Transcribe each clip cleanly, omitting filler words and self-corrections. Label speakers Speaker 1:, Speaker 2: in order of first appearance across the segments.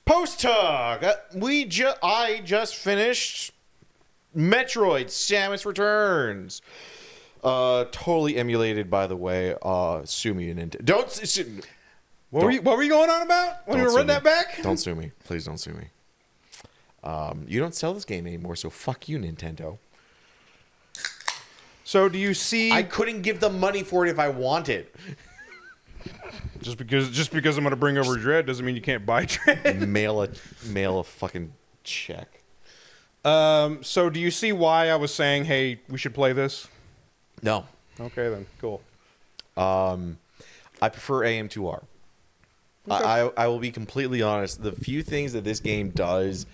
Speaker 1: Post talk. I just finished Metroid Samus Returns. Totally emulated, by the way. Sue me, Nintendo. Don't sue me.
Speaker 2: What were you going on about? Want me to run that back?
Speaker 1: Don't sue me. Please don't sue me. You don't sell this game anymore, so fuck you, Nintendo.
Speaker 2: So do you see?
Speaker 1: I couldn't give them money for it if I wanted.
Speaker 2: Just because I'm going to bring over Dread doesn't mean you can't buy Dread.
Speaker 1: Mail a fucking check.
Speaker 2: So do you see why I was saying, hey, we should play this?
Speaker 1: No.
Speaker 2: Okay, then. Cool.
Speaker 1: I prefer AM2R. Okay. I will be completely honest. The few things that this game does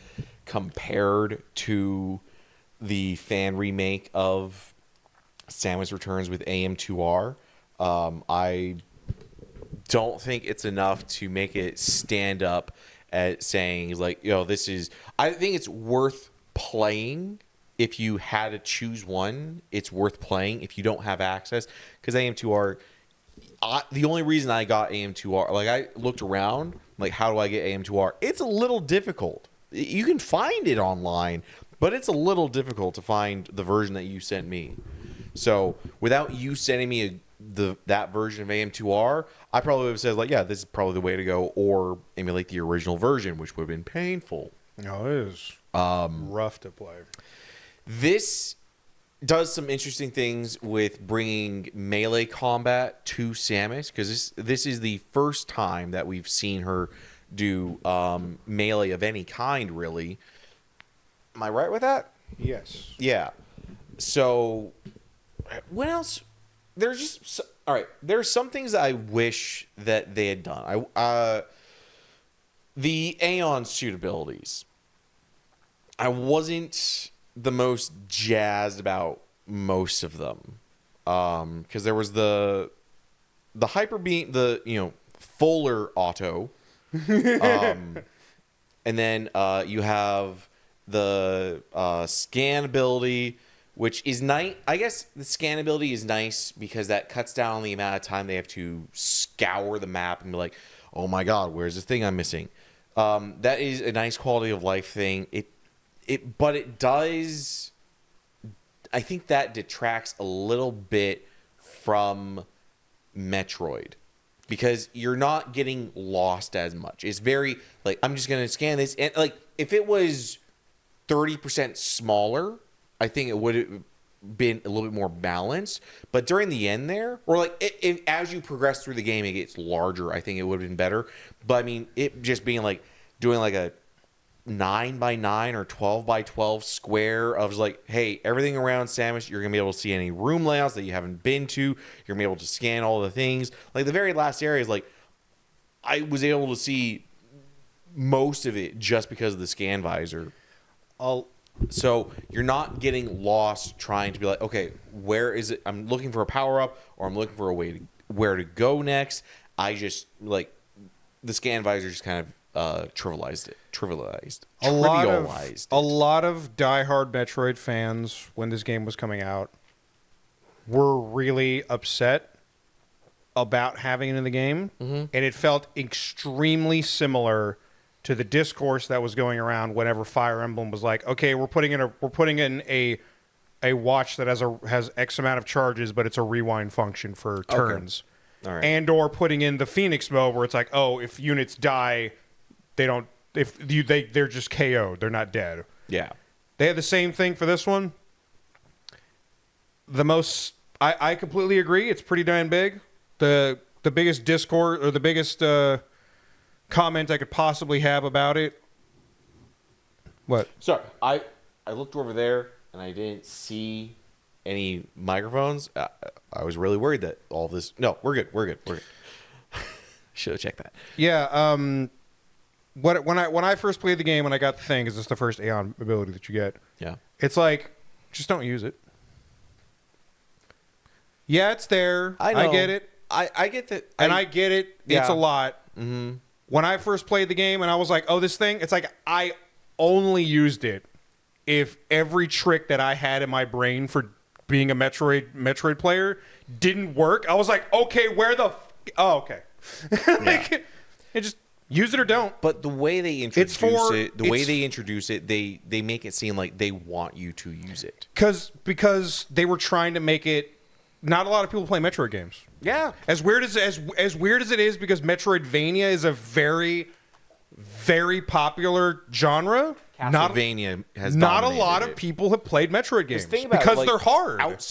Speaker 1: compared to the fan remake of Samus Returns with AM2R, I don't think it's enough to make it stand up at saying, like, this is... I think it's worth playing. If you had to choose one, it's worth playing. If you don't have access, because AM2R... the only reason I got AM2R, like, I looked around, like, how do I get AM2R? It's a little difficult. You can find it online, but it's a little difficult to find the version that you sent me. So without you sending me that version of AM2R, I probably would have said, like, yeah, this is probably the way to go, or emulate the original version, which would have been painful.
Speaker 2: No, it is rough to play.
Speaker 1: This does some interesting things with bringing melee combat to Samus, because this is the first time that we've seen her do melee of any kind, really. Am I right with that?
Speaker 2: Yes.
Speaker 1: Yeah. So, what else? There's just... all right, there's some things that I wish that they had done. The Aeon suit abilities. I wasn't the most jazzed about most of them, because there was the hyper beam, the Fuller auto, and then you have the scan ability, which is nice. I guess the scan ability is nice because that cuts down on the amount of time they have to scour the map and be like, oh my god, where's the thing I'm missing? That is a nice quality of life thing. But it does... I think that detracts a little bit from Metroid, because you're not getting lost as much. It's very, like, I'm just going to scan this. And, like, if it was 30% smaller, I think it would have been a little bit more balanced. But during the end there, or, like, as you progress through the game, it gets larger, I think it would have been better. But, I mean, it just being, like, doing, like, a 9x9 or 12x12 square of, like, hey, everything around Samus, you're gonna be able to see any room layouts that you haven't been to. You're gonna be able to scan all the things. Like, the very last area is, like, I was able to see most of it just because of the scan visor. So you're not getting lost trying to be like, okay, where is it? I'm looking for a power up, or I'm looking for a way to where to go next. I just, like, the scan visor just kind of trivialized. A lot
Speaker 2: of diehard Metroid fans, when this game was coming out, were really upset about having it in the game, and it felt extremely similar to the discourse that was going around whenever Fire Emblem was like, okay, we're putting in a watch that has X amount of charges, but it's a rewind function for turns.
Speaker 1: Okay. All right.
Speaker 2: And or putting in the Phoenix mode where it's like, oh, if units die, they're just KO'd. They're not dead.
Speaker 1: Yeah.
Speaker 2: They had the same thing for this one. I completely agree. It's pretty damn big. The biggest discord, or the biggest comment I could possibly have about it. What?
Speaker 1: Sorry, I looked over there and I didn't see any microphones. I was really worried that all this... No, we're good. Should have checked that.
Speaker 2: Yeah, when I first played the game and I got the thing, because it's the first Aeon ability that you get.
Speaker 1: Yeah.
Speaker 2: It's like, just don't use it. Yeah, it's there.
Speaker 1: I know.
Speaker 2: I get it.
Speaker 1: I get that.
Speaker 2: I get it. Yeah. It's a lot.
Speaker 1: Mm-hmm.
Speaker 2: When I first played the game and I was like, oh, this thing, it's like I only used it if every trick that I had in my brain for being a Metroid player didn't work. I was like, okay, where the... oh, okay. Like,
Speaker 1: Yeah.
Speaker 2: it just... Use it or don't.
Speaker 1: But the way they introduce they make it seem like they want you to use it.
Speaker 2: Because they were trying to make it. Not a lot of people play Metroid games.
Speaker 1: Yeah.
Speaker 2: As weird as it is, because Metroidvania is a very, very popular genre.
Speaker 1: Castlevania has
Speaker 2: not a lot of people have played Metroid games because they're hard.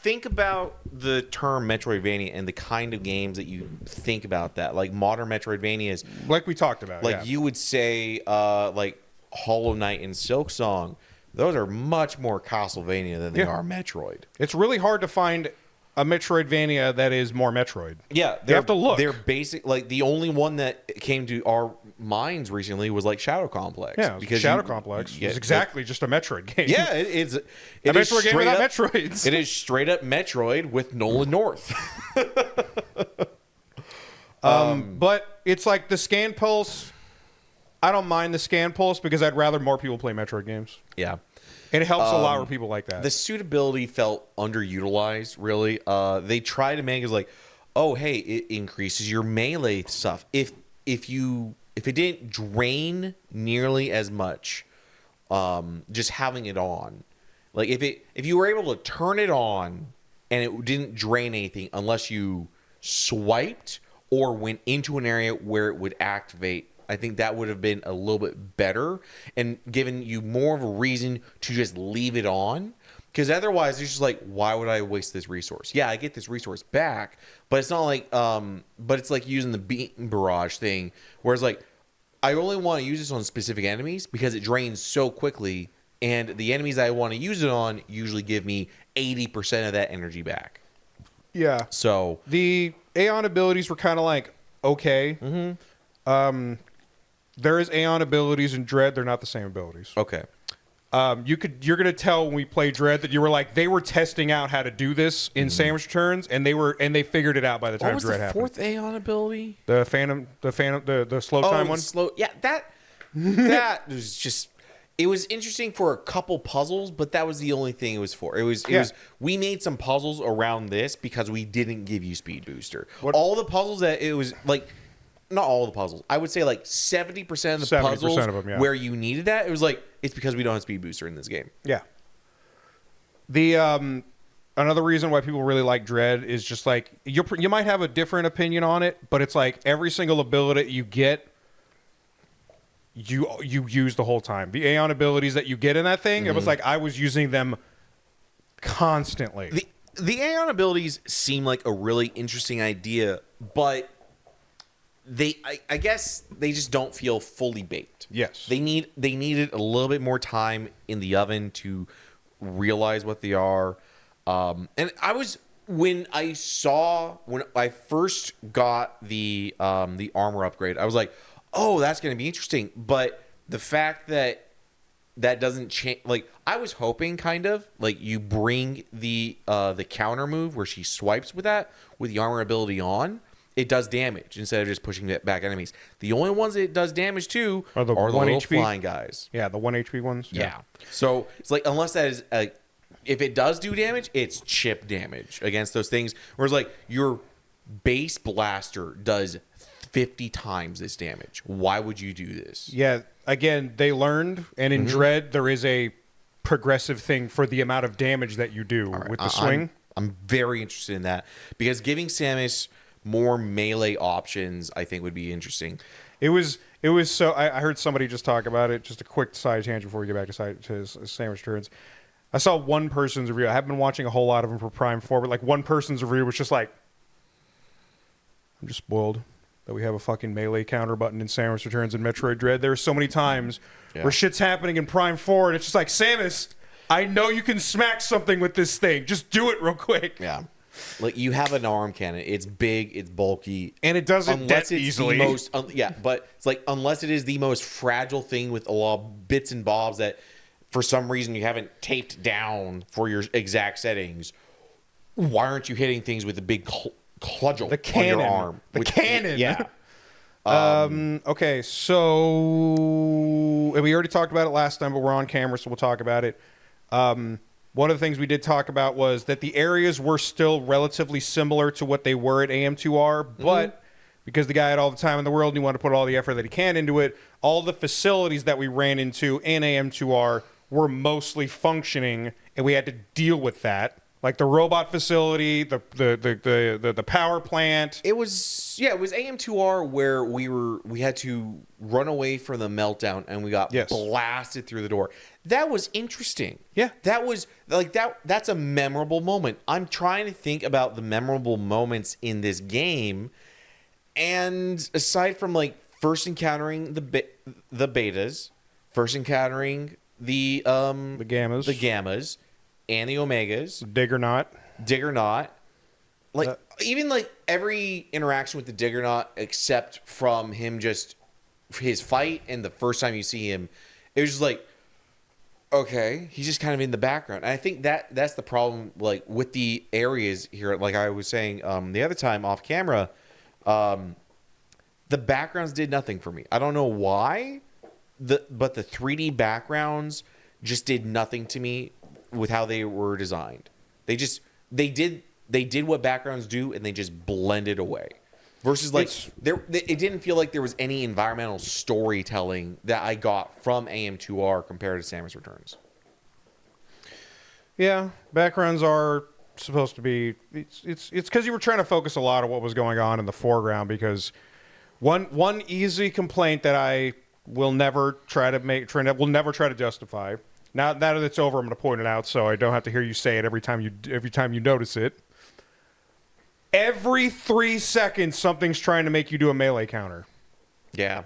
Speaker 1: Think about the term Metroidvania and the kind of games that you think about that. Like modern Metroidvanias,
Speaker 2: like we talked about.
Speaker 1: You would say, like Hollow Knight and Silksong. Those are much more Castlevania than they are Metroid.
Speaker 2: It's really hard to find a Metroidvania that is more Metroid.
Speaker 1: Yeah,
Speaker 2: you have to look.
Speaker 1: They're basic. Like the only one that came to our minds recently was like Shadow Complex.
Speaker 2: Yeah, because Shadow Complex is exactly just a Metroid game.
Speaker 1: Yeah, it's a
Speaker 2: Metroid game without Metroids.
Speaker 1: It is straight up Metroid with Nolan North.
Speaker 2: But it's like the scan pulse. I don't mind the scan pulse because I'd rather more people play Metroid games.
Speaker 1: Yeah.
Speaker 2: And it helps a lot with people like that.
Speaker 1: The suitability felt underutilized, really. They try to make it like, oh, hey, it increases your melee stuff. If it didn't drain nearly as much, just having it on. Like if you were able to turn it on and it didn't drain anything unless you swiped or went into an area where it would activate, I think that would have been a little bit better and given you more of a reason to just leave it on. Because otherwise, it's just like, why would I waste this resource? Yeah, I get this resource back, but it's not like, but it's like using the beam barrage thing, where it's like, I only want to use this on specific enemies because it drains so quickly, and the enemies I want to use it on usually give me 80% of that energy back.
Speaker 2: Yeah.
Speaker 1: So
Speaker 2: the Aeon abilities were kind of like okay.
Speaker 1: Mm-hmm.
Speaker 2: There is Aeon abilities in Dread. They're not the same abilities.
Speaker 1: Okay.
Speaker 2: You're gonna tell when we play Dread that you were like they were testing out how to do this in Samus Returns, and they figured it out by the time Dread happened.
Speaker 1: What was the fourth Aeon ability?
Speaker 2: The Phantom, the slow time one.
Speaker 1: Yeah, that was just. It was interesting for a couple puzzles, but that was the only thing it was for. It was we made some puzzles around this because we didn't give you Speed Booster. All the puzzles that it was like. Not all the puzzles. I would say like 70% of the puzzles of them, where you needed that, it was like, it's because we don't have Speed Booster in this game.
Speaker 2: Yeah. The another reason why people really like Dread is just like, you might have a different opinion on it, but it's like every single ability you get, you use the whole time. The Aeon abilities that you get in that thing, it was like I was using them constantly.
Speaker 1: The Aeon abilities seem like a really interesting idea, but I guess they just don't feel fully baked.
Speaker 2: Yes.
Speaker 1: They needed a little bit more time in the oven to realize what they are. And when I first got the armor upgrade, I was like, oh, that's going to be interesting. But the fact that doesn't change, like I was hoping kind of like you bring the counter move where she swipes with the armor ability on. It does damage instead of just pushing back enemies. The only ones that it does damage to are the little HP flying guys.
Speaker 2: Yeah, the 1 HP ones.
Speaker 1: Yeah. So it's like, unless that is if it does do damage, it's chip damage against those things. Whereas like your base blaster does 50 times this damage. Why would you do this?
Speaker 2: Yeah. Again, they learned, and in Dread there is a progressive thing for the amount of damage that you do with the swing.
Speaker 1: I'm very interested in that because giving Samus more melee options, I think, would be interesting.
Speaker 2: It was so. I heard somebody just talk about it. Just a quick side tangent before we get back to Samus Returns. I saw one person's review. I haven't been watching a whole lot of them for Prime 4, but like one person's review was just like, I'm just spoiled that we have a fucking melee counter button in Samus Returns and Metroid Dread. There are so many times where shit's happening in Prime 4, and it's just like, Samus, I know you can smack something with this thing. Just do it real quick.
Speaker 1: Yeah. Like, you have an arm cannon. It's big, it's bulky.
Speaker 2: And it doesn't detonate easily.
Speaker 1: But it's like, unless it is the most fragile thing with a lot of bits and bobs that, for some reason, you haven't taped down for your exact settings, why aren't you hitting things with a big cudgel on your arm?
Speaker 2: Cannon!
Speaker 1: Yeah.
Speaker 2: Okay, so... And we already talked about it last time, but we're on camera, so we'll talk about it. One of the things we did talk about was that the areas were still relatively similar to what they were at AM2R, but because the guy had all the time in the world and he wanted to put all the effort that he can into it. All the facilities that we ran into in AM2R were mostly functioning, and we had to deal with that. Like the robot facility, the power plant.
Speaker 1: It was AM2R where we had to run away from the meltdown and we got blasted through the door. That was interesting.
Speaker 2: Yeah.
Speaker 1: That was like that's a memorable moment. I'm trying to think about the memorable moments in this game, and aside from like first encountering the betas, first encountering the gammas and the omegas,
Speaker 2: Dig or not.
Speaker 1: Like even like every interaction with the Diggernaut, except from him, just his fight and the first time you see him, it was just like, okay, he's just kind of in the background. And I think that's the problem, like with the areas here. Like I was saying the other time off camera, the backgrounds did nothing for me. I don't know why, but the 3D backgrounds just did nothing to me with how they were designed. They did what backgrounds do, and they just blended away. Versus like it didn't feel like there was any environmental storytelling that I got from AM2R compared to Samus Returns.
Speaker 2: Yeah, backgrounds are supposed to be. It's because you were trying to focus a lot on what was going on in the foreground. Because one easy complaint that I will never try to justify. Now that it's over, I'm going to point it out so I don't have to hear you say it every time you notice it. Every 3 seconds, something's trying to make you do a melee counter.
Speaker 1: Yeah.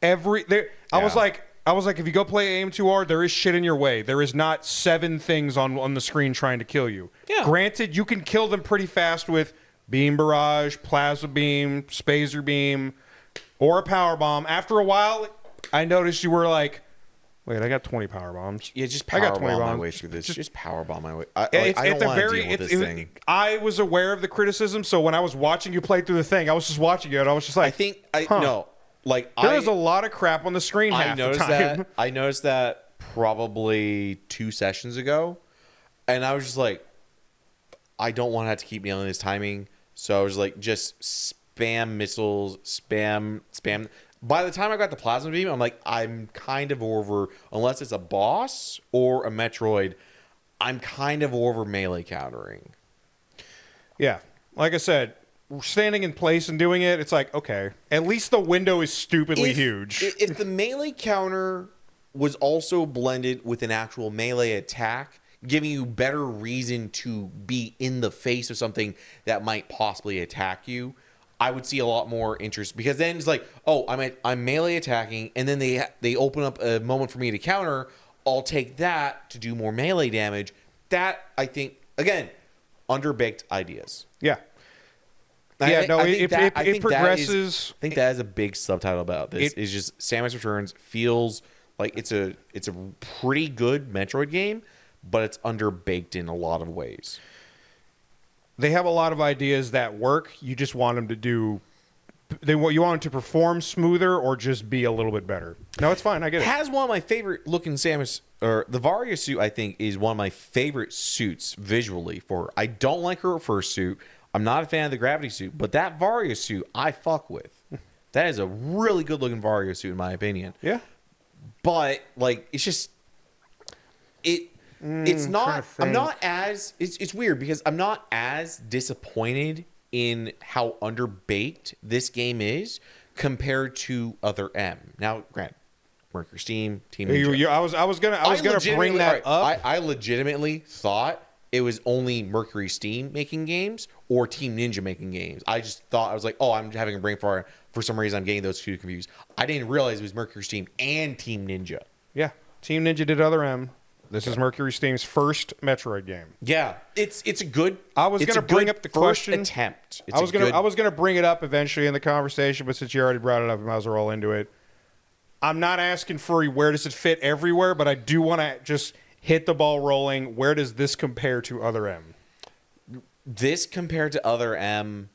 Speaker 2: I was like, if you go play AM2R, there is shit in your way. There is not 7 things on the screen trying to kill you.
Speaker 1: Yeah.
Speaker 2: Granted, you can kill them pretty fast with beam barrage, plasma beam, spazer beam, or a power bomb. After a while, I noticed you were like, wait, I got 20 power bombs.
Speaker 1: Yeah, just powerbomb my way through this. Just powerbomb my way. I don't want to deal with this thing.
Speaker 2: I was aware of the criticism, so when I was watching you play through the thing, I was just watching it, and I was just like,
Speaker 1: no. Like
Speaker 2: there's a lot of crap on the screen half the time.
Speaker 1: I noticed that probably 2 sessions ago, and I was just like, I don't want to have to keep nailing this timing, so I was like, just spam missiles, spam. By the time I got the plasma beam, I'm like, I'm kind of over, unless it's a boss or a Metroid, I'm kind of over melee countering.
Speaker 2: Yeah. Like I said, standing in place and doing it, it's like, okay, at least the window is stupidly huge.
Speaker 1: If the melee counter was also blended with an actual melee attack, giving you better reason to be in the face of something that might possibly attack you, I would see a lot more interest, because then it's like, oh, I'm melee attacking, and then they open up a moment for me to counter. I'll take that to do more melee damage. That, I think, again, underbaked ideas.
Speaker 2: Yeah.
Speaker 1: It
Speaker 2: progresses.
Speaker 1: I think that is a big subtitle about this. Is just Samus Returns feels like it's a pretty good Metroid game, but it's underbaked in a lot of ways.
Speaker 2: They have a lot of ideas that work. You just want them to do. You want them to perform smoother or just be a little bit better. No, it's fine. I get it.
Speaker 1: Has one of my favorite looking Samus, or the Varia suit, I think, is one of my favorite suits visually for her. I don't like her first suit. I'm not a fan of the gravity suit, but that Varia suit I fuck with. That is a really good looking Varia suit in my opinion.
Speaker 2: Yeah.
Speaker 1: But like, it's just it's not. I'm not as. It's weird because I'm not as disappointed in how underbaked this game is compared to other M. Now, granted, Mercury Steam, Team Ninja.
Speaker 2: I was gonna bring that up.
Speaker 1: I legitimately thought it was only Mercury Steam making games or Team Ninja making games. I just thought, I was like, oh, I'm having a brain fart. For some reason, I'm getting those two confused. I didn't realize it was Mercury Steam and Team Ninja.
Speaker 2: Yeah, Team Ninja did other M. This is Mercury Steam's first Metroid game.
Speaker 1: Yeah, it's a good.
Speaker 2: I was going to bring up the question.
Speaker 1: Attempt.
Speaker 2: I was going to bring it up eventually in the conversation, but since you already brought it up, we might as well roll into it. I'm not asking for where does it fit everywhere, but I do want to just hit the ball rolling. Where does this compare to other M?
Speaker 1: This compared to other M,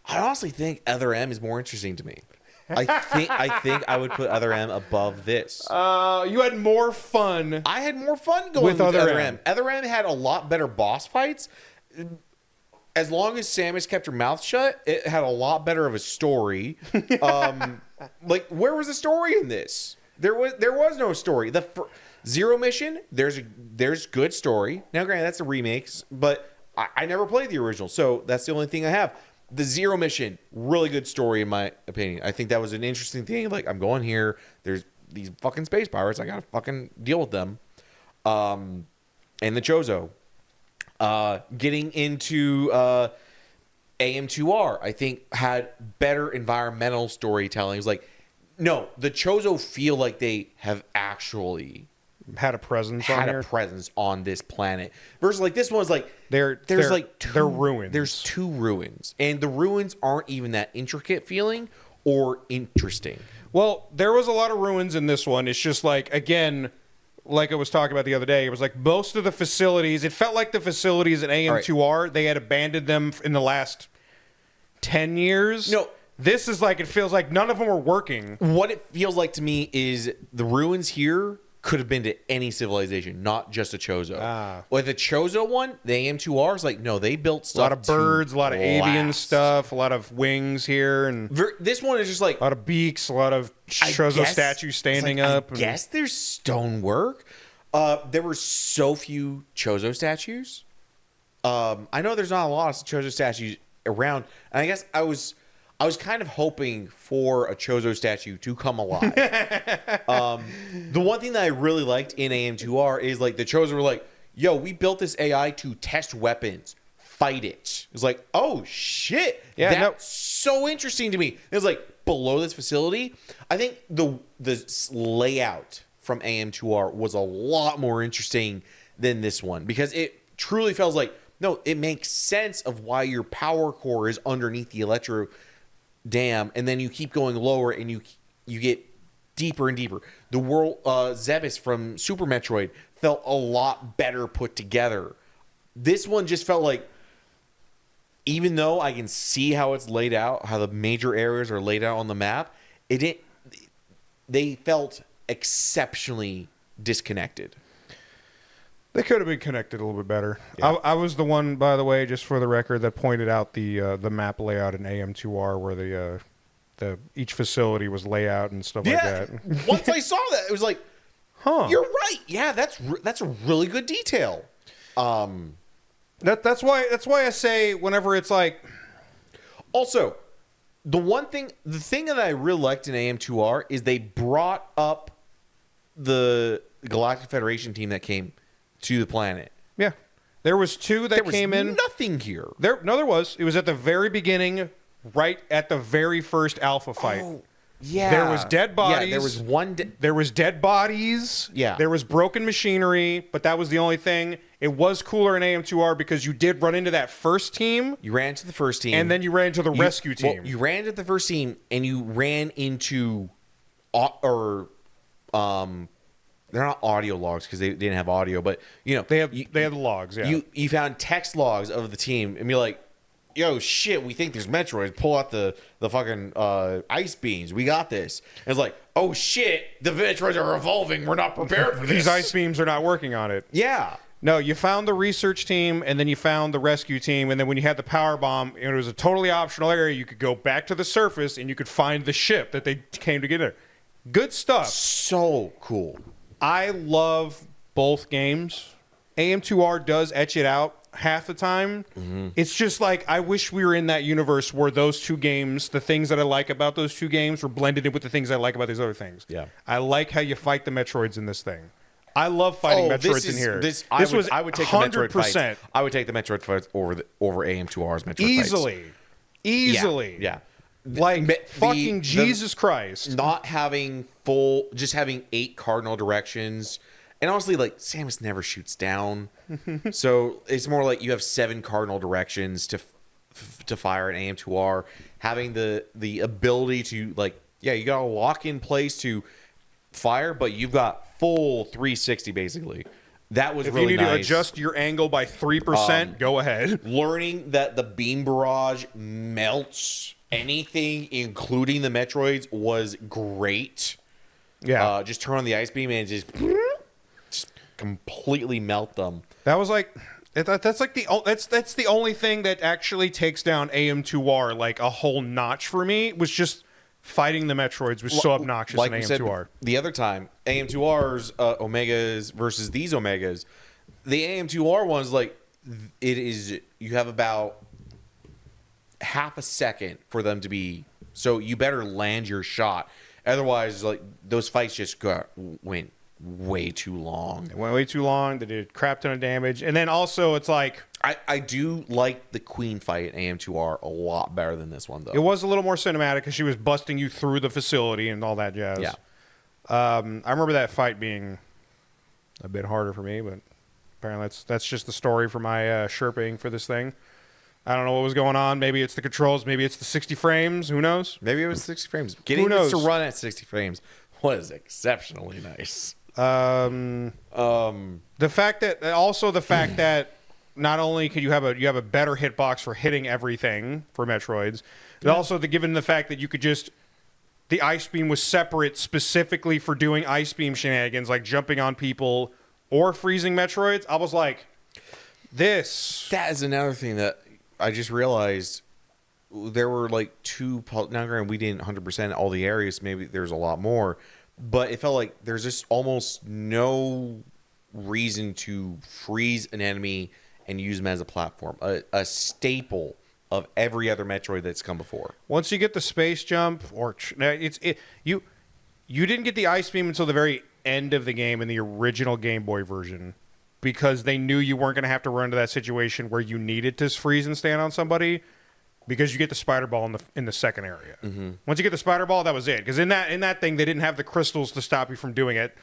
Speaker 1: I honestly think other M is more interesting to me. I think I would put other M above this.
Speaker 2: You had more fun.
Speaker 1: I had more fun going with other M. Other M had a lot better boss fights. as long as Samus kept her mouth shut, it had a lot better of a story. Like, where was the story in this? There was no story. The Zero mission, there's good story. Now, granted, that's a remake, but I never played the original, so that's the only thing I have. The Zero mission, really good story in my opinion. I think that was an interesting thing. Like, I'm going here. There's these fucking space pirates. I gotta fucking deal with them. And the Chozo. Getting into AM2R, I think had better environmental storytelling. It was like, no, the Chozo feel like they have actually
Speaker 2: had a presence
Speaker 1: on this planet. Versus like this one's like
Speaker 2: they're ruins.
Speaker 1: There's two ruins, and the ruins aren't even that intricate feeling or interesting.
Speaker 2: Well, there was a lot of ruins in this one. It's just like, again, like I was talking about the other day, it was like most of the facilities, it felt like the facilities in AM2R, they had abandoned them in the last 10 years.
Speaker 1: No.
Speaker 2: This is like, it feels like none of them are working.
Speaker 1: What it feels like to me is the ruins here could have been to any civilization, not just a Chozo. With the Chozo one, the AM2R is like, no, they built stuff.
Speaker 2: A lot of birds, a lot of avian stuff, a lot of wings here, and
Speaker 1: this one is just like
Speaker 2: a lot of beaks, a lot of Chozo statues standing up.
Speaker 1: I guess there's stonework. There were so few Chozo statues. I know there's not a lot of Chozo statues around, and I guess I was kind of hoping for a Chozo statue to come alive. The one thing that I really liked in AM2R is like the Chozo were like, yo, we built this AI to test weapons. Fight it. It's like, oh shit. Yeah, that's so interesting to me. It was like below this facility. I think the layout from AM2R was a lot more interesting than this one because it truly feels like, no, it makes sense of why your power core is underneath the electro dam, and then you keep going lower and you get deeper and deeper. The world Zebes from Super Metroid felt a lot better put together. This one just felt like, even though I can see how it's laid out, how the major areas are laid out on the map, they felt exceptionally disconnected.
Speaker 2: They could have been connected a little bit better.
Speaker 1: Yeah.
Speaker 2: I was the one, by the way, just for the record, that pointed out the map layout in AM2R where the each facility was layout and stuff like that.
Speaker 1: Once I saw that, it was like,
Speaker 2: huh,
Speaker 1: you're right. Yeah, that's a really good detail.
Speaker 2: That's why I say whenever it's like.
Speaker 1: Also, the thing that I really liked in AM2R is they brought up the Galactic Federation team that came to the planet.
Speaker 2: Yeah. There was two that came in.
Speaker 1: Nothing here.
Speaker 2: There was. It was at the very beginning, right at the very first alpha fight.
Speaker 1: Oh, yeah.
Speaker 2: There was dead bodies.
Speaker 1: Yeah, there was one.
Speaker 2: There was dead bodies.
Speaker 1: Yeah.
Speaker 2: There was broken machinery, but that was the only thing. It was cooler in AM2R because you did run into that first team.
Speaker 1: You ran into the first team.
Speaker 2: And then you ran into the rescue team.
Speaker 1: Well, you ran into the first team, and you ran into... they're not audio logs because they didn't have audio, but you know
Speaker 2: they have the logs. Yeah,
Speaker 1: you found text logs of the team and be like, "Yo, shit, we think there's Metroid. Pull out the fucking ice beams. We got this." And it's like, "Oh shit, the Metroids are evolving. We're not prepared for this.
Speaker 2: These ice beams are not working on it."
Speaker 1: Yeah.
Speaker 2: No, you found the research team, and then you found the rescue team, and then when you had the power bomb, and it was a totally optional area. You could go back to the surface, and you could find the ship that they came to get there. Good stuff.
Speaker 1: So cool.
Speaker 2: I love both games. AM2R does etch it out half the time. Mm-hmm. It's just like, I wish we were in that universe where those two games, the things that I like about those two games, were blended in with the things I like about these other things.
Speaker 1: Yeah.
Speaker 2: I like how you fight the Metroids in this thing. I love fighting Metroids in here.
Speaker 1: I would take 100%. The Metroid fights. I would take the Metroid fights over AM2R's Metroid fights.
Speaker 2: Easily.
Speaker 1: Yeah.
Speaker 2: Like, fucking Jesus Christ.
Speaker 1: Not having just having 8 cardinal directions. And honestly, like, Samus never shoots down. So it's more like you have 7 cardinal directions to fire an AM2R. Having the ability to, like, yeah, you got to lock in place to fire, but you've got full 360, basically. That was really nice. If you need
Speaker 2: to adjust your angle by 3%, go ahead.
Speaker 1: Learning that the beam barrage melts anything, including the Metroids, was great.
Speaker 2: Yeah.
Speaker 1: Just turn on the ice beam and just completely melt them.
Speaker 2: That was like, That's like that's the only thing that actually takes down AM2R like a whole notch for me, was just fighting the Metroids was so obnoxious
Speaker 1: Like
Speaker 2: in
Speaker 1: we said
Speaker 2: AM2R.
Speaker 1: the other time, AM2R's Omegas versus these Omegas. The AM2R one's like, it is, you have about half a second for them to be, so you better land your shot. Otherwise, like, those fights just went way too long.
Speaker 2: It went way too long. They did a crap ton of damage. And then also it's like,
Speaker 1: I do like the Queen fight in AM2R a lot better than this one, though.
Speaker 2: it was a little more cinematic because she was busting you through the facility and all that jazz.
Speaker 1: Yeah.
Speaker 2: I remember that fight being a bit harder for me, but apparently that's just the story for my Sherping for this thing. I don't know what was going on. Maybe it's the controls. Maybe it's the 60 frames. Who knows?
Speaker 1: Maybe it was 60 frames. Getting this to run at 60 frames was exceptionally nice.
Speaker 2: The fact that not only could you have a better hitbox for hitting everything for Metroids, but also given the fact that you could just, the ice beam was separate specifically for doing ice beam shenanigans like jumping on people or freezing Metroids. I was like, this.
Speaker 1: That is another thing that I just realized. There were like two. Now, granted, we didn't 100% all the areas. Maybe there's a lot more, but it felt like there's just almost no reason to freeze an enemy and use them as a platform. A staple of every other Metroid that's come before.
Speaker 2: Once you get the space jump, you didn't get the ice beam until the very end of the game in the original Game Boy version, because they knew you weren't going to have to run into that situation where you needed to freeze and stand on somebody, because you get the spider ball in the second area. Mm-hmm. Once you get the spider ball, that was it. Because in that thing, they didn't have the crystals to stop you from doing it.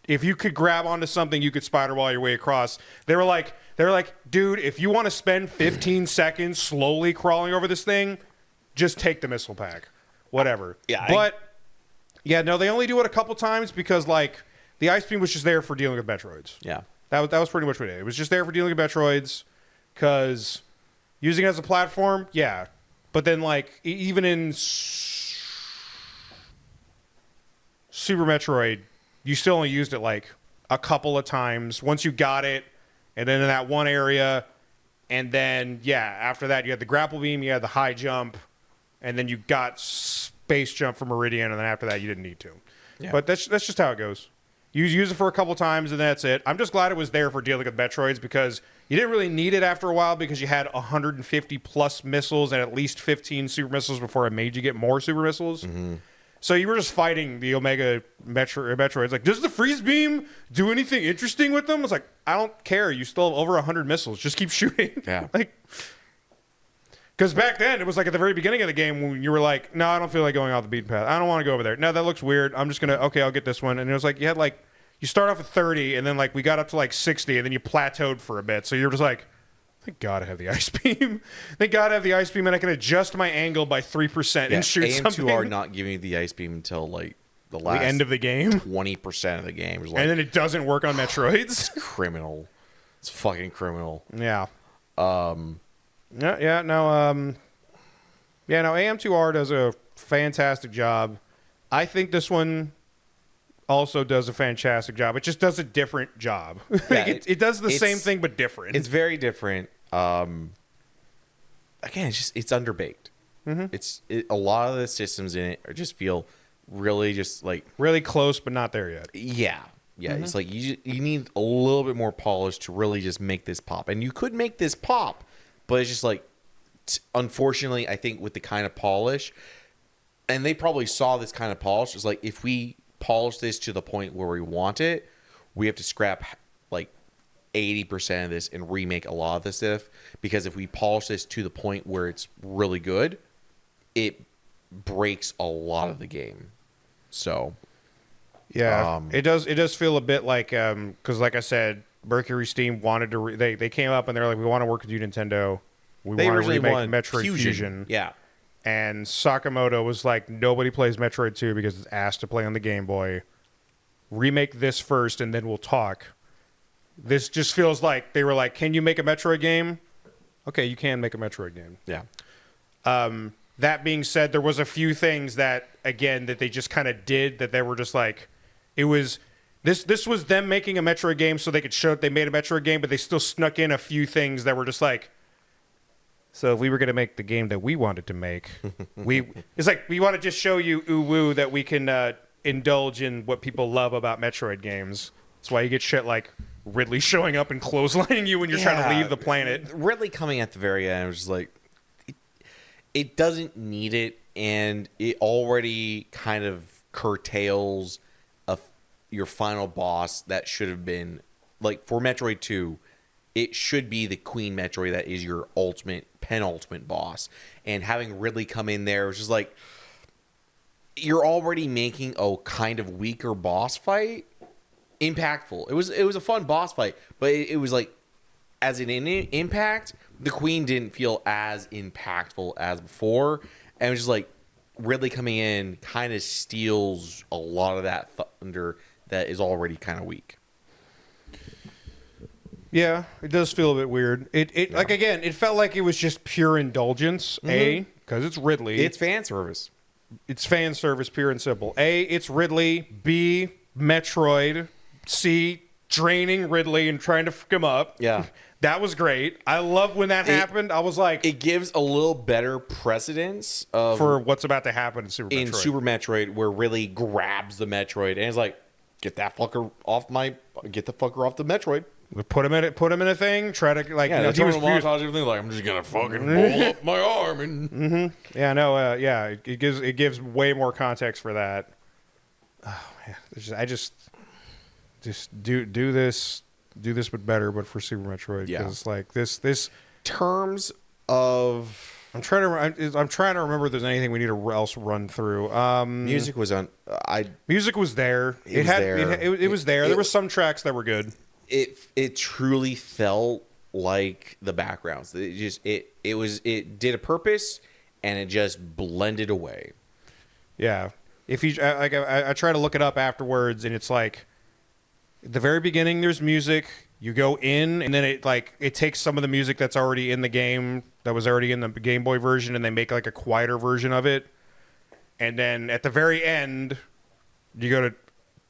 Speaker 2: If you could grab onto something, you could spider ball your way across. They were like, dude, if you want to spend 15 seconds slowly crawling over this thing, just take the missile pack, whatever. Yeah, no, they only do it a couple times because like the ice beam was just there for dealing with Metroids.
Speaker 1: Yeah,
Speaker 2: that was pretty much what it is. It was just there for dealing with Metroids, because using it as a platform, yeah. But then like even in Super Metroid, you still only used it like a couple of times once you got it, and then in that one area, and then after that you had the grapple beam, you had the high jump, and then you got space jump from Meridian, and then after that you didn't need to. Yeah. But that's just how it goes. You use it for a couple times and that's it. I'm just glad it was there for dealing with Metroids, because you didn't really need it after a while, because you had 150 plus missiles and at least 15 super missiles before it made you get more super missiles. Mm-hmm. So you were just fighting the Omega Metroids. Like, does the freeze beam do anything interesting with them? It's like, I don't care. You still have over 100 missiles. Just keep shooting. Yeah. Like, because back then, it was like at the very beginning of the game when you were like, no, I don't feel like going off the beaten path. I don't want to go over there. No, that looks weird. I'm just going to, okay, I'll get this one. And it was like, you start off at 30, and then like we got up to like 60, and then you plateaued for a bit. So you're just like, thank God I have the ice beam. Thank God I have the ice beam, and I can adjust my angle by 3% and shoot something.
Speaker 1: AM2R not giving you the ice beam until like the
Speaker 2: end of the game.
Speaker 1: 20% of the game. Like,
Speaker 2: and then it doesn't work on Metroids.
Speaker 1: It's criminal. It's fucking criminal.
Speaker 2: Yeah. No, AM2R does a fantastic job. I think this one also does a fantastic job. It just does a different job. Yeah, it does the same thing but different.
Speaker 1: It's very different. Again, it's underbaked. Mm-hmm. A lot of the systems in it just feel really just like
Speaker 2: really close, but not there yet.
Speaker 1: Yeah. Mm-hmm. It's like you need a little bit more polish to really just make this pop. And you could make this pop, but it's just like, unfortunately, I think with the kind of polish, and they probably saw this kind of polish, it's like, if we polish this to the point where we want it, we have to scrap like 80% of this and remake a lot of this stuff, because if we polish this to the point where it's really good, it breaks a lot of the game. So
Speaker 2: yeah, it does feel a bit like because like I said, Mercury Steam wanted to they came up and they're like, we want to work with you, Nintendo. They want to remake Metroid Fusion.
Speaker 1: Yeah.
Speaker 2: And Sakamoto was like, nobody plays Metroid 2 because it's asked to play on the Game Boy. Remake this first, and then we'll talk. This just feels like they were like, can you make a Metroid game? Okay, you can make a Metroid game.
Speaker 1: Yeah.
Speaker 2: That being said, there was a few things that, again, that they just kind of did that they were just like, it was This was them making a Metroid game so they could show that they made a Metroid game, but they still snuck in a few things that were just like, so if we were going to make the game that we wanted to make, it's like we want to just show you woo that we can indulge in what people love about Metroid games. That's why you get shit like Ridley showing up and clotheslining you when you're trying to leave the planet.
Speaker 1: Ridley coming at the very end was just like, it doesn't need it, and it already kind of curtails your final boss that should have been, like, for Metroid 2, it should be the Queen Metroid that is your penultimate boss. And having Ridley come in there was just like, you're already making a kind of weaker boss fight impactful. It was a fun boss fight, but it was like, as an impact, the Queen didn't feel as impactful as before. And it was just like, Ridley coming in kind of steals a lot of that thunder that is already kind of weak.
Speaker 2: Yeah, it does feel a bit weird. It like, again, it felt like it was just pure indulgence. A, because it's Ridley.
Speaker 1: It's fan service.
Speaker 2: It's fan service, pure and simple. A, it's Ridley. B, Metroid. C, draining Ridley and trying to fuck him up.
Speaker 1: Yeah.
Speaker 2: That was great. I love when that happened. I was like...
Speaker 1: It gives a little better precedence
Speaker 2: for what's about to happen in Super Metroid.
Speaker 1: In Super Metroid, where Ridley grabs the Metroid and is like, get the fucker off the Metroid.
Speaker 2: Put him in a thing. Try to like.
Speaker 1: Yeah, he was montage everything like, I'm just gonna fucking roll up my arm and.
Speaker 2: Yeah, no, yeah. It gives way more context for that. Oh man, I just do this but better, but for Super Metroid. Because like this
Speaker 1: terms of.
Speaker 2: I'm trying to remember if there's anything we need to else run through.
Speaker 1: Music was on.
Speaker 2: Music was there. It was there. There were some tracks that were good.
Speaker 1: It truly felt like the backgrounds. It did a purpose, and it just blended away.
Speaker 2: Yeah. If you like, I try to look it up afterwards, and it's like, at the very beginning there's music. You go in, and then it takes some of the music that's already in the game, that was already in the Game Boy version, and they make like a quieter version of it. And then at the very end, you go to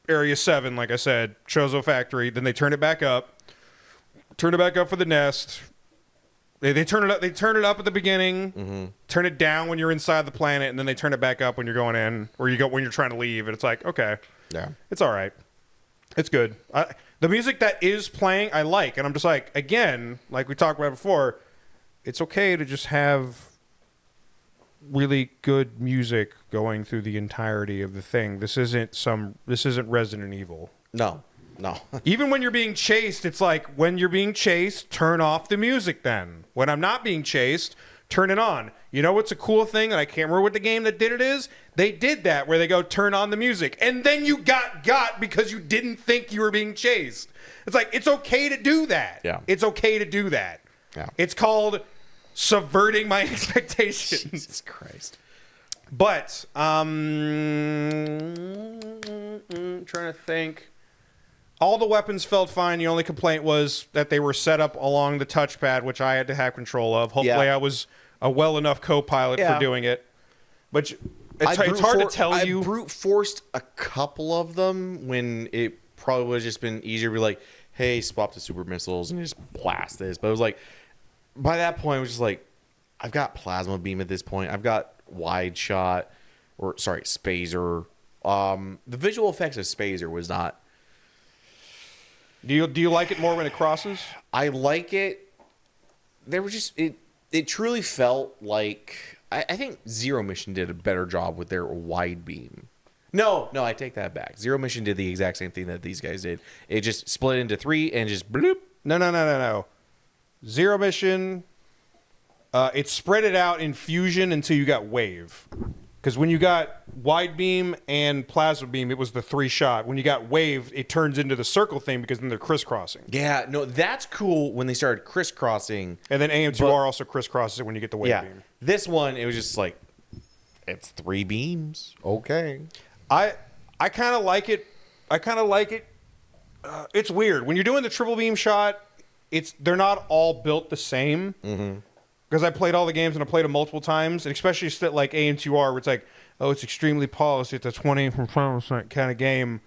Speaker 2: Area 7, like I said, Chozo Factory. Then they turn it back up for the nest. They turn it up. They turn it up at the beginning. Turn it down when you're inside the planet, and then they turn it back up when you're going in, or when you're trying to leave. And it's like, okay,
Speaker 1: yeah,
Speaker 2: it's all right. It's good. The music that is playing, I like, and I'm just like, again, like we talked about before, it's okay to just have really good music going through the entirety of the thing. This isn't Resident Evil.
Speaker 1: No.
Speaker 2: Even when you're being chased, it's like, when you're being chased, turn off the music then. When I'm not being chased, turn it on. You know what's a cool thing, and I can't remember what the game that did it is? They did that, where they go, turn on the music, and then you got because you didn't think you were being chased. It's like, it's okay to do that.
Speaker 1: Yeah.
Speaker 2: It's okay to do that.
Speaker 1: Yeah.
Speaker 2: It's called subverting my expectations.
Speaker 1: Jesus Christ.
Speaker 2: But, trying to think. All the weapons felt fine. The only complaint was that they were set up along the touchpad, which I had to have control of. Hopefully I was a well enough co-pilot for doing it. But it's hard to tell you.
Speaker 1: I brute forced a couple of them when it probably would have just been easier to be like, hey, swap to super missiles and just blast this. But it was like, by that point, it was just like, I've got plasma beam at this point. I've got wide shot, Spazer. The visual effects of Spazer was not.
Speaker 2: Do you like it more when it crosses?
Speaker 1: I like it. There was just it truly felt like I think Zero Mission did a better job with their wide beam. No, I take that back. Zero Mission did the exact same thing that these guys did. It just split into 3 and just bloop.
Speaker 2: No. Zero Mission, it spread it out in Fusion until you got Wave. Because when you got wide beam and plasma beam, it was the 3-shot. When you got wave, it turns into the circle thing because then they're crisscrossing.
Speaker 1: Yeah, no, that's cool when they started crisscrossing.
Speaker 2: And then AM2R also crisscrosses it when you get the wave beam.
Speaker 1: This one, it was just like, it's 3 beams. Okay.
Speaker 2: I kind of like it. It's weird. When you're doing the triple beam shot, they're not all built the same. Mm-hmm. Because I played all the games and I played them multiple times, and especially like AM2R, where it's like, oh, it's extremely polished. It's a 20% kind of game.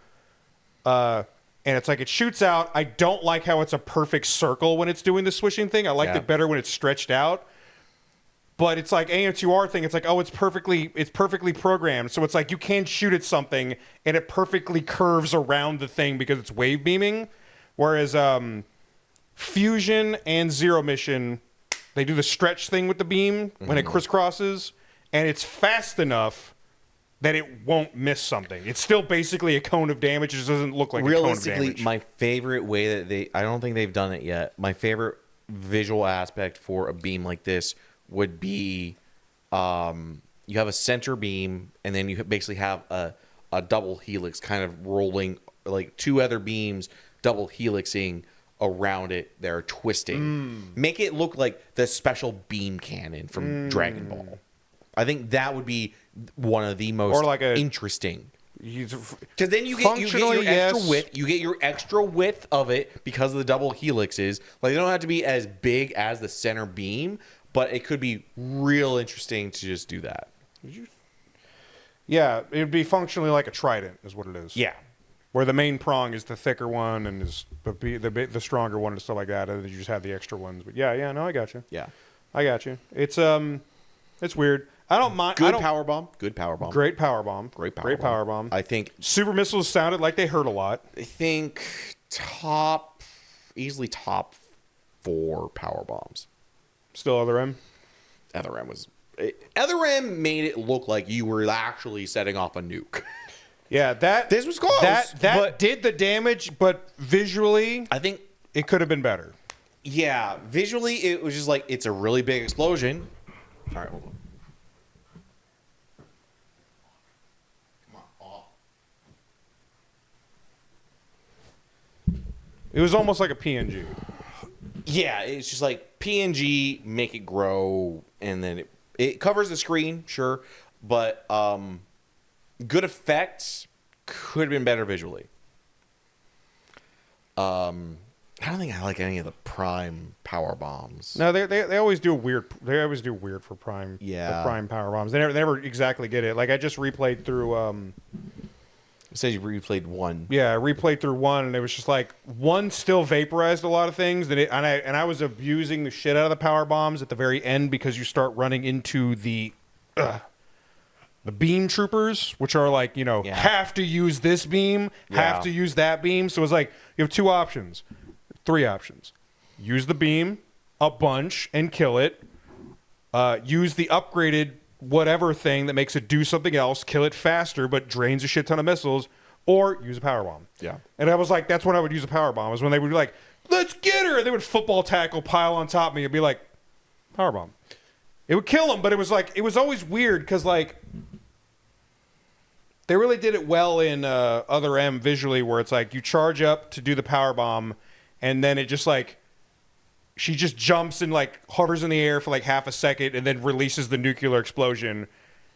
Speaker 2: And it's like it shoots out. I don't like how it's a perfect circle when it's doing the swishing thing. I liked it better when it's stretched out. But it's like AM2R thing. It's like, oh, it's perfectly programmed. So it's like you can shoot at something and it perfectly curves around the thing because it's wave beaming. Whereas Fusion and Zero Mission, they do the stretch thing with the beam when it crisscrosses, and it's fast enough that it won't miss something. It's still basically a cone of damage. It just doesn't look like a cone of damage.
Speaker 1: Realistically, my favorite way that I don't think they've done it yet, my favorite visual aspect for a beam like this would be you have a center beam, and then you basically have a double helix kind of rolling, like two other beams double helixing around it. They're twisting. Make it look like the special beam cannon from Dragon Ball. I think that would be one of the most interesting. Because then you get your extra width. You get your extra width of it because of the double helixes. Like, they don't have to be as big as the center beam, but it could be real interesting to just do that.
Speaker 2: Yeah, it would be functionally like a trident, is what it is.
Speaker 1: Yeah.
Speaker 2: Where the main prong is the thicker one and is the stronger one and stuff like that, and then you just have the extra ones. But yeah, no, I got you.
Speaker 1: Yeah,
Speaker 2: I got you. It's weird. I don't mind.
Speaker 1: Good power bomb. Great power
Speaker 2: bomb.
Speaker 1: I think
Speaker 2: super missiles sounded like they hurt a lot.
Speaker 1: I think easily top 4 power bombs.
Speaker 2: Still Other M.
Speaker 1: Other M made it look like you were actually setting off a nuke.
Speaker 2: Yeah, this was close. That did the damage, but visually,
Speaker 1: I think
Speaker 2: it could have been better.
Speaker 1: Yeah, visually, it was just like, it's a really big explosion. All right, hold on. Come on,
Speaker 2: It was almost like a PNG.
Speaker 1: Yeah, it's just like PNG, make it grow, and then it covers the screen, sure, but good effects could have been better visually. I don't think I like any of the Prime power bombs.
Speaker 2: No, they always do weird. They always do weird for Prime.
Speaker 1: Yeah,
Speaker 2: the Prime power bombs. They never exactly get it. Like, I just replayed through.
Speaker 1: It says you replayed 1.
Speaker 2: Yeah, I replayed through 1, and it was just like 1 still vaporized a lot of things. And I was abusing the shit out of the power bombs at the very end because you start running into the beam troopers, which are like, have to use this beam, have to use that beam. So it's like you have 3 options. Use the beam a bunch and kill it. Use the upgraded whatever thing that makes it do something else, kill it faster but drains a shit ton of missiles, or use a power bomb.
Speaker 1: Yeah.
Speaker 2: And I was like, that's when I would use a power bomb, is when they would be like, let's get her, and they would football tackle, pile on top of me, and be like, power bomb. It would kill them, but it was like, it was always weird because, like, they really did it well in Other M visually, where it's like you charge up to do the power bomb, and then it just like, she just jumps and like hovers in the air for like half a second and then releases the nuclear explosion.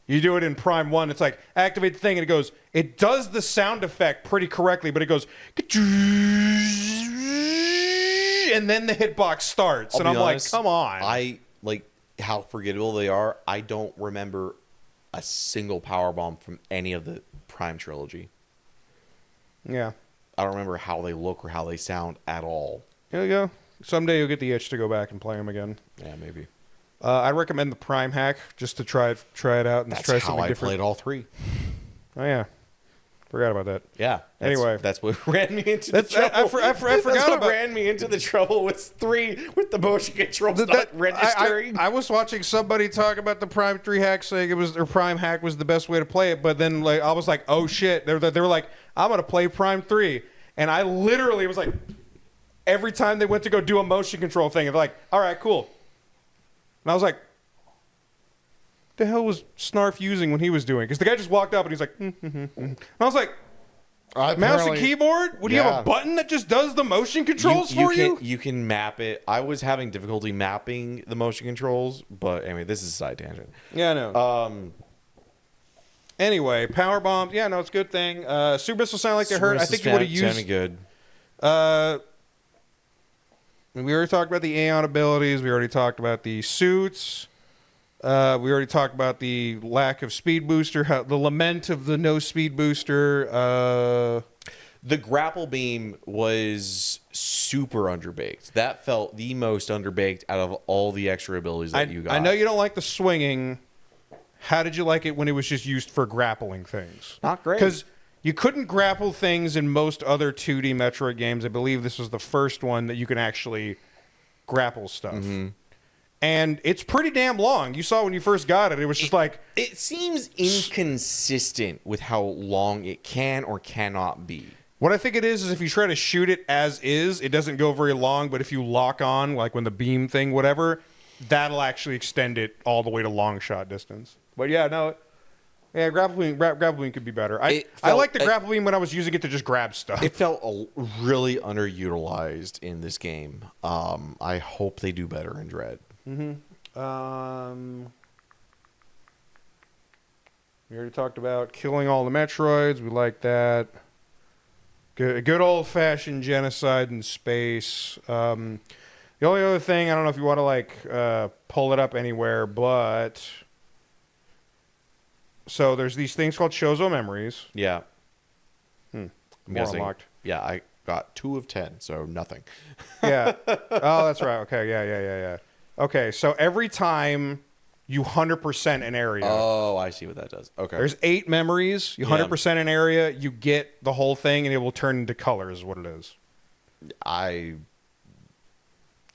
Speaker 2: You do it in Prime 1, it's like, activate the thing, and it does the sound effect pretty correctly, but it goes, and then the hitbox starts. And I'm honest, like, come on.
Speaker 1: I like how forgettable they are. I don't remember a single power bomb from any of the Prime trilogy.
Speaker 2: Yeah.
Speaker 1: I don't remember how they look or how they sound at all.
Speaker 2: There you go. Someday you'll get the itch to go back and play them again.
Speaker 1: Yeah, maybe.
Speaker 2: I recommend the Prime hack just to try it out and
Speaker 1: that's
Speaker 2: try
Speaker 1: how
Speaker 2: something
Speaker 1: I
Speaker 2: different.
Speaker 1: played all 3.
Speaker 2: Oh yeah, forgot about that.
Speaker 1: Yeah.
Speaker 2: Anyway,
Speaker 1: that's what ran me into the trouble.
Speaker 2: I forgot
Speaker 1: that's what ran me into the trouble with 3 with the motion controls not registering.
Speaker 2: I was watching somebody talk about the Prime 3 hack, saying their Prime hack was the best way to play it, but then like I was like, oh shit, they were like, I'm gonna play Prime 3, and I literally was like, every time they went to go do a motion control thing, they're like, all right, cool. And I was like, what the hell was Snarf using when he was doing? Because the guy just walked up and he's like, And I was like, mouse and keyboard? Would you have a button that just does the motion controls for you?
Speaker 1: You can map it. I was having difficulty mapping the motion controls, but anyway, this is a side tangent.
Speaker 2: Yeah, I know. Anyway, power bombs. Yeah, no, it's a good thing. Super missiles sound like they hurt. I think you would have used.
Speaker 1: Sounded good.
Speaker 2: We already talked about the Aeon abilities. We already talked about the suits. We already talked about the lack of speed booster, the lament of the no speed booster.
Speaker 1: The grapple beam was super underbaked. That felt the most underbaked out of all the extra abilities that you got.
Speaker 2: I know you don't like the swinging. How did you like it when it was just used for grappling things?
Speaker 1: Not great.
Speaker 2: Because you couldn't grapple things in most other 2D Metroid games. I believe this was the first one that you can actually grapple stuff. Mm-hmm. And it's pretty damn long. You saw when you first got it, it was just like...
Speaker 1: It seems inconsistent with how long it can or cannot be.
Speaker 2: What I think it is if you try to shoot it as is, it doesn't go very long, but if you lock on, like when the beam thing, whatever, that'll actually extend it all the way to long shot distance. But yeah, no... Yeah, grapple beam could be better. I like the grapple beam when I was using it to just grab stuff.
Speaker 1: It felt really underutilized in this game. I hope they do better in Dread.
Speaker 2: Mm-hmm. We already talked about killing all the Metroids. We like that. Good old-fashioned genocide in space. The only other thing, I don't know if you want to pull it up anywhere, but... So there's these things called Shozo memories.
Speaker 1: Yeah.
Speaker 2: I'm
Speaker 1: guessing,
Speaker 2: unlocked.
Speaker 1: Yeah, I got 2 of 10, so nothing.
Speaker 2: Yeah. Oh, that's right. Okay. Yeah. Okay, so every time you 100% an area.
Speaker 1: Oh, I see what that does. Okay.
Speaker 2: There's 8 memories. You 100% an area, you get the whole thing, and it will turn into colors, is what it is. I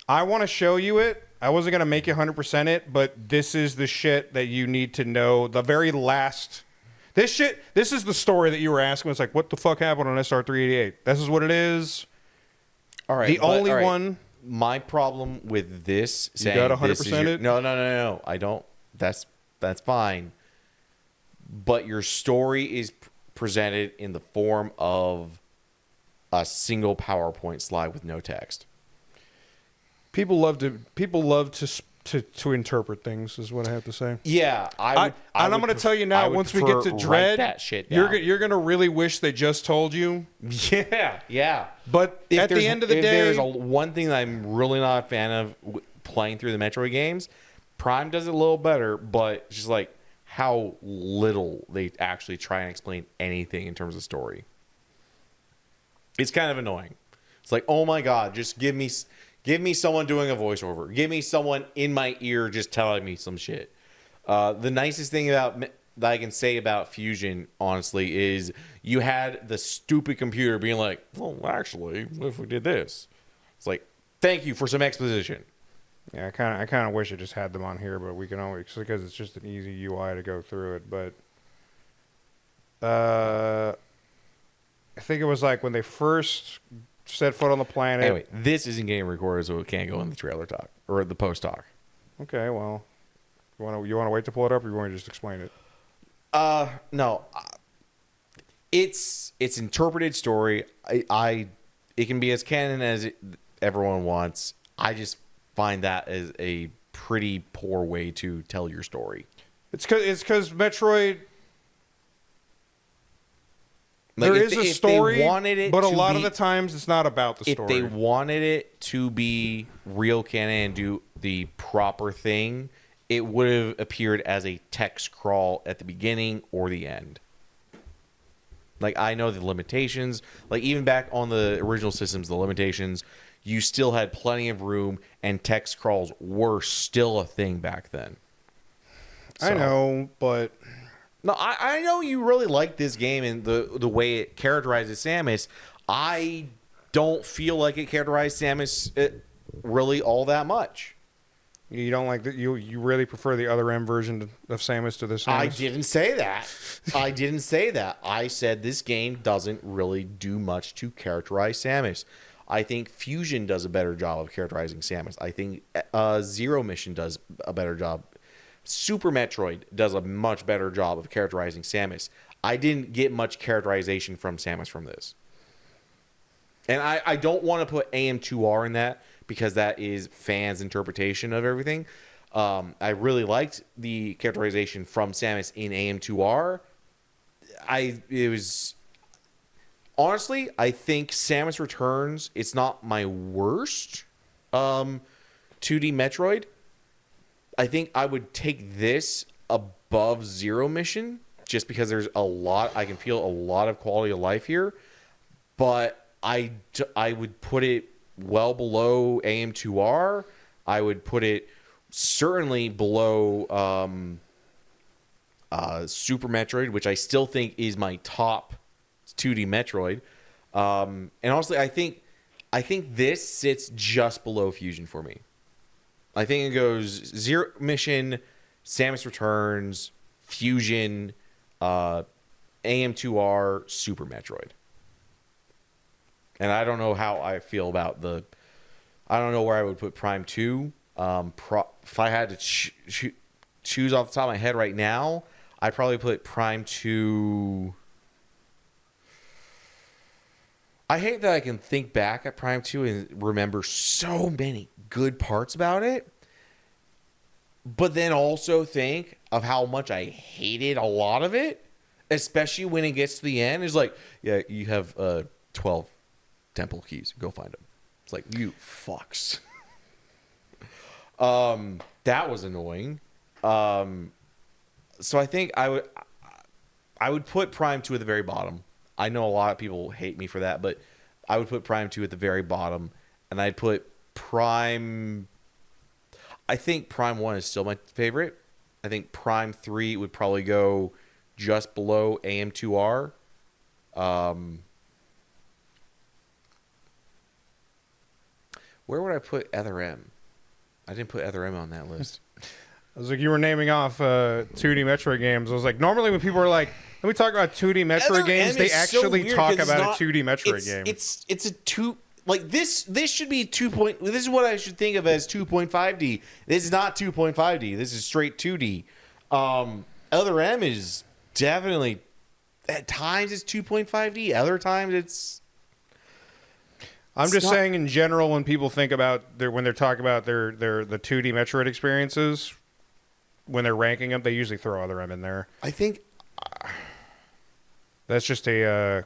Speaker 2: want to show you it. I wasn't going to make you 100% it, but this is the shit that you need to know. The very last... This is the story that you were asking. It's like, what the fuck happened on SR388? This is what it is.
Speaker 1: All right.
Speaker 2: The only one...
Speaker 1: My problem with this saying...
Speaker 2: You got 100% it?
Speaker 1: No. I don't... That's fine. But your story is presented in the form of a single PowerPoint slide with no text.
Speaker 2: People love to interpret things, is what I have to say.
Speaker 1: Yeah,
Speaker 2: I'm going to tell you now. Once we get to Dread,
Speaker 1: that shit down.
Speaker 2: you're going to really wish they just told you.
Speaker 1: Yeah.
Speaker 2: But at the end of the day,
Speaker 1: there's one thing that I'm really not a fan of playing through the Metroid games. Prime does it a little better, but it's just like how little they actually try and explain anything in terms of story. It's kind of annoying. It's like, oh my god, just give me someone doing a voiceover. Give me someone in my ear just telling me some shit. The nicest thing that I can say about Fusion, honestly, is you had the stupid computer being like, well, actually, what if we did this? It's like, thank you for some exposition.
Speaker 2: Yeah, I kind of wish I just had them on here, but we can always, because it's just an easy UI to go through it. But I think it was like when they first set foot on the planet.
Speaker 1: Anyway, this isn't getting recorded, so it can't go in the trailer talk or the post talk.
Speaker 2: Okay, well, you want to wait to pull it up, or you want to just explain it?
Speaker 1: No, it's interpreted story. It can be as canon as everyone wants. I just find that as a pretty poor way to tell your story.
Speaker 2: It's because Metroid. Like there is a story, but a lot of the times it's not about the story.
Speaker 1: If they wanted it to be real canon and do the proper thing, it would have appeared as a text crawl at the beginning or the end. Like, I know the limitations. Like, even back on the original systems, the limitations, you still had plenty of room, and text crawls were still a thing back then.
Speaker 2: So. I know, but...
Speaker 1: No, I know you really like this game and the way it characterizes Samus. I don't feel like it characterized Samus really all that much.
Speaker 2: You don't like that? You really prefer the other M version of Samus to this?
Speaker 1: I didn't say that. I didn't say that. I said this game doesn't really do much to characterize Samus. I think Fusion does a better job of characterizing Samus. I think Zero Mission does a better job. Super Metroid does a much better job of characterizing Samus. I didn't get much characterization from Samus from this. And I don't want to put AM2R in that because that is fans' interpretation of everything. I really liked the characterization from Samus in AM2R. Honestly, I think Samus Returns, it's not my worst 2D Metroid. I think I would take this above Zero Mission just because there's I can feel a lot of quality of life here. but I would put it well below AM2R. I would put it certainly below Super Metroid, which I still think is my top 2D Metroid. And honestly, I think this sits just below Fusion for me. I think it goes Zero Mission, Samus Returns, Fusion, AM2R, Super Metroid. And I don't know how I feel about I don't know where I would put Prime 2. If I had to choose off the top of my head right now, I'd probably put Prime 2. I hate that I can think back at Prime 2 and remember so many good parts about it, but then also think of how much I hated a lot of it, especially when it gets to the end. It's like, yeah, you have 12 temple keys. Go find them. It's like, you fucks. That was annoying. So I think I would put Prime 2 at the very bottom. I know a lot of people hate me for that, but I would put Prime 2 at the very bottom, and I'd put Prime... I think Prime 1 is still my favorite. I think Prime 3 would probably go just below AM2R. Where would I put Ether M? I didn't put Ether M on that list.
Speaker 2: I was like, you were naming off 2D Metroid games. I was like, normally when people are like, let me talk about 2D Metroid games, they actually talk about a 2D Metroid game.
Speaker 1: It's a two... Like, this should be 2. This is what I should think of as 2.5D. This is not 2.5D. This is straight 2D. Other M is definitely... At times it's 2.5D. Other times it's...
Speaker 2: I'm just saying in general, when people think about when they're talking about the 2D Metroid experiences, when they're ranking them, they usually throw Other M in there.
Speaker 1: I think
Speaker 2: that's just a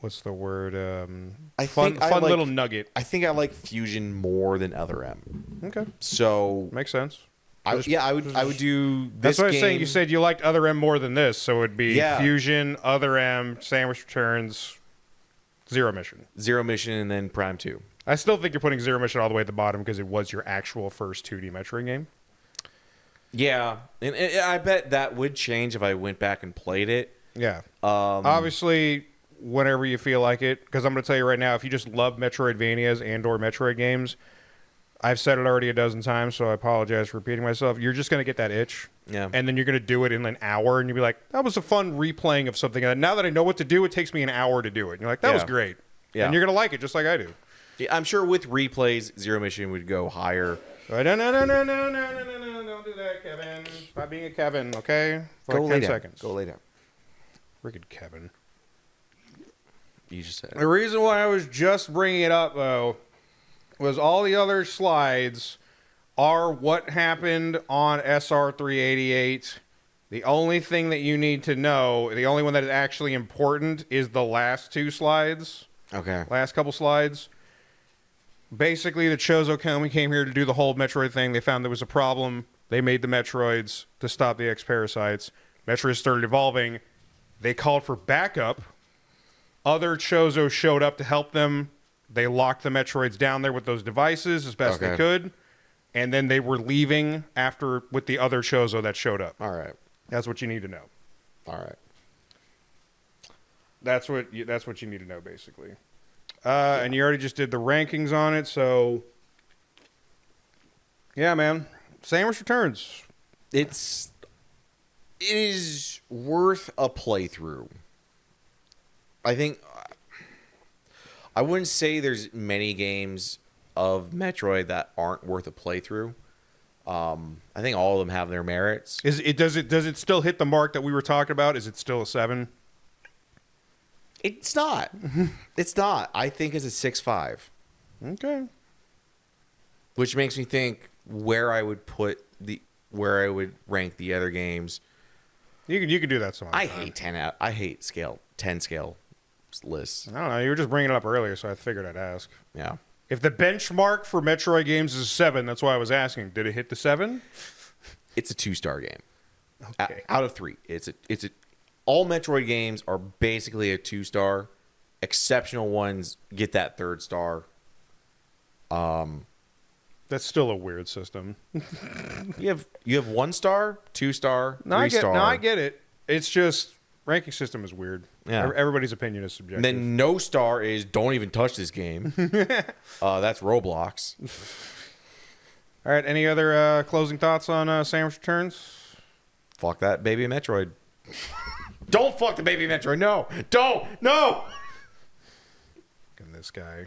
Speaker 2: what's the word?
Speaker 1: Fun
Speaker 2: little nugget.
Speaker 1: I think I like Fusion more than Other M.
Speaker 2: Okay,
Speaker 1: so
Speaker 2: makes sense.
Speaker 1: I would do this.
Speaker 2: That's what I was
Speaker 1: game.
Speaker 2: saying. You said you liked Other M more than this, so it'd be Fusion, Other M, Samus Returns, Zero Mission,
Speaker 1: and then Prime 2.
Speaker 2: I still think you're putting Zero Mission all the way at the bottom because it was your actual first 2D Metroid game.
Speaker 1: Yeah, and I bet that would change if I went back and played it.
Speaker 2: Yeah. Obviously, whenever you feel like it, because I'm going to tell you right now, if you just love Metroidvanias and/or Metroid games, I've said it already a dozen times, so I apologize for repeating myself. You're just going to get that itch.
Speaker 1: Yeah.
Speaker 2: And then you're going to do it in an hour, and you'll be like, that was a fun replaying of something. And now that I know what to do, it takes me an hour to do it. And you're like, that was great. Yeah. And you're going to like it just like I do.
Speaker 1: Yeah, I'm sure with replays, Zero Mission would go higher.
Speaker 2: No, don't do that, Kevin. Stop being a Kevin, okay? For like 10 seconds.
Speaker 1: Go lay down.
Speaker 2: Freaking Kevin.
Speaker 1: You just said it.
Speaker 2: The reason why I was just bringing it up, though, was all the other slides are what happened on SR388. The only thing that you need to know, the only one that is actually important, is the last two slides.
Speaker 1: Okay.
Speaker 2: Last couple slides. Basically, the Chozo Komi came here to do the whole Metroid thing. They found there was a problem. They made the Metroids to stop the X-Parasites. Metroids started evolving. They called for backup. Other Chozo showed up to help them. They locked the Metroids down there with those devices as best they could. And then they were leaving after with the other Chozo that showed up.
Speaker 1: All right.
Speaker 2: That's what you need to know.
Speaker 1: All right.
Speaker 2: That's what you need to know, basically. And you already just did the rankings on it, so... Yeah, man. Samus Returns.
Speaker 1: It is worth a playthrough. I think... I wouldn't say there's many games of Metroid that aren't worth a playthrough. I think all of them have their merits.
Speaker 2: Does it still hit the mark that we were talking about? Is it still a 7?
Speaker 1: It's not. It's not. I think it's a 6.5.
Speaker 2: Okay.
Speaker 1: Which makes me think where I would rank the other games.
Speaker 2: You can do that some.
Speaker 1: I hate 10 scale lists.
Speaker 2: I don't know. You were just bringing it up earlier, so I figured I'd ask.
Speaker 1: Yeah.
Speaker 2: If the benchmark for Metroid games is 7, that's why I was asking. Did it hit the 7?
Speaker 1: It's a 2-star game.
Speaker 2: Okay.
Speaker 1: Out of 3. It's a all Metroid games are basically a 2-star. exceptional ones get that 3rd star.
Speaker 2: That's still a weird system.
Speaker 1: You have 1 star, 2 star, 3 star.
Speaker 2: No, I get it. It's just ranking system is weird.
Speaker 1: Yeah.
Speaker 2: Everybody's opinion is subjective.
Speaker 1: And then no star is don't even touch this game. That's Roblox.
Speaker 2: All right. Any other closing thoughts on Samus Returns?
Speaker 1: Fuck that baby Metroid. Don't fuck the baby Metroid. No. Don't. No.
Speaker 2: And this guy.